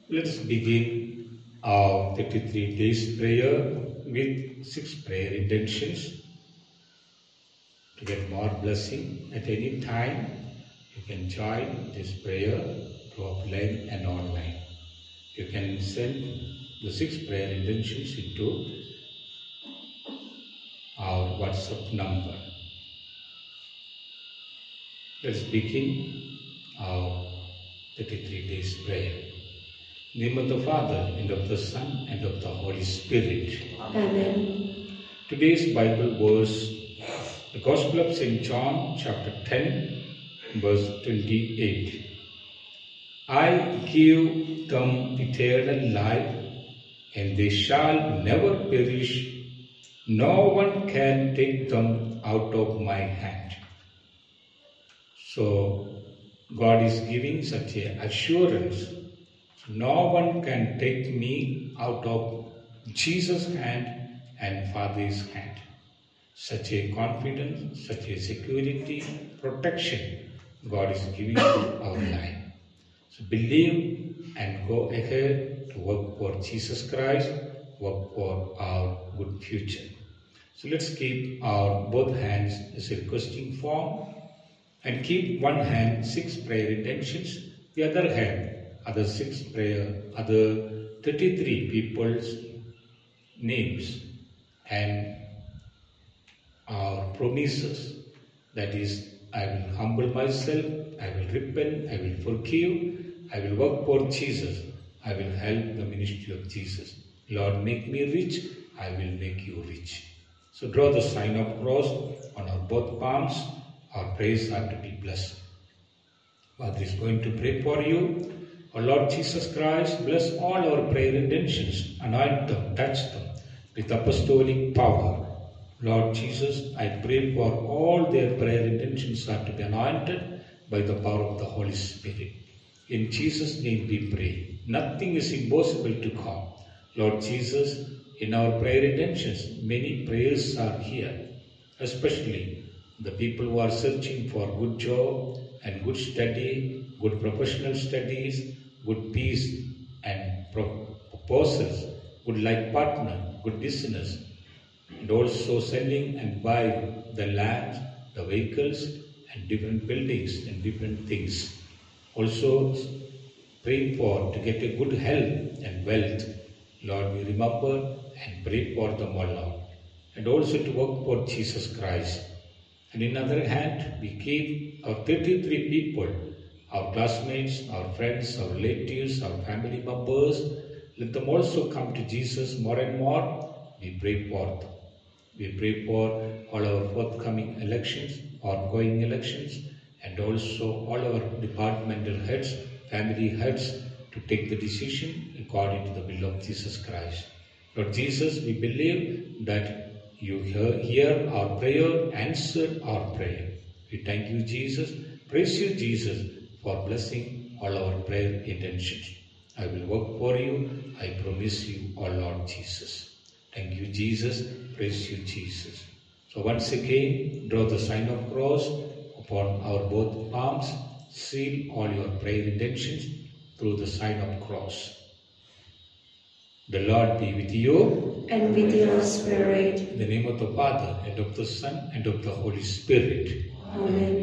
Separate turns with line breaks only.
Let's begin our 33 days prayer with 6 prayer intentions. To get more blessing at any time, you can join this prayer through offline and online. You can send the 6 prayer intentions into our WhatsApp number. Let's begin our 33 days prayer. In the name of the Father, and of the Son, and of the Holy Spirit.
Amen.
Today's Bible verse, the Gospel of St. John, chapter 10, verse 28. I give them eternal life, and they shall never perish. No one can take them out of my hand. So, God is giving such an assurance. No one can take me out of Jesus' hand and Father's hand. Such a confidence, such a security, protection God is giving to our life. So believe and go ahead to work for Jesus Christ, work for our good future. So let's keep our both hands as a requesting form and keep one hand 6 prayer intentions, the other hand other 6 prayer, other 33 people's names and our promises. That is, I will humble myself, I will repent, I will forgive, I will work for Jesus, I will help the ministry of Jesus. Lord, make me rich, I will make you rich. So draw the sign of cross on our both palms. Our prayers are to be blessed. Father is going to pray for you. O Lord Jesus Christ, bless all our prayer intentions, anoint them, touch them with apostolic power. Lord Jesus, I pray for all their prayer intentions are to be anointed by the power of the Holy Spirit. In Jesus' name we pray. Nothing is impossible to God. Lord Jesus, in our prayer intentions, many prayers are here, especially the people who are searching for good job and good study, good professional studies, good peace and proposals, good life partner, good business, and also selling and buying the land, the vehicles, and different buildings and different things. Also praying for to get a good health and wealth. Lord, we remember and pray for them, O Lord. And also to work for Jesus Christ. And in other hand, we keep our 33 people, our classmates, our friends, our relatives, our family members. Let them also come to Jesus more and more. We pray for them. We pray for all our forthcoming elections, ongoing elections, and also all our departmental heads, family heads to take the decision according to the will of Jesus Christ. Lord Jesus, we believe that you hear our prayer, answer our prayer. We thank you, Jesus. Praise you, Jesus, for blessing all our prayer intentions. I will work for you. I promise you, O Lord Jesus. Thank you, Jesus. Praise you, Jesus. So once again, draw the sign of cross upon our both palms. Seal all your prayer intentions through the sign of cross. The Lord be with you.
And with your spirit.
In the name of the Father, and of the Son, and of the Holy Spirit.
Amen.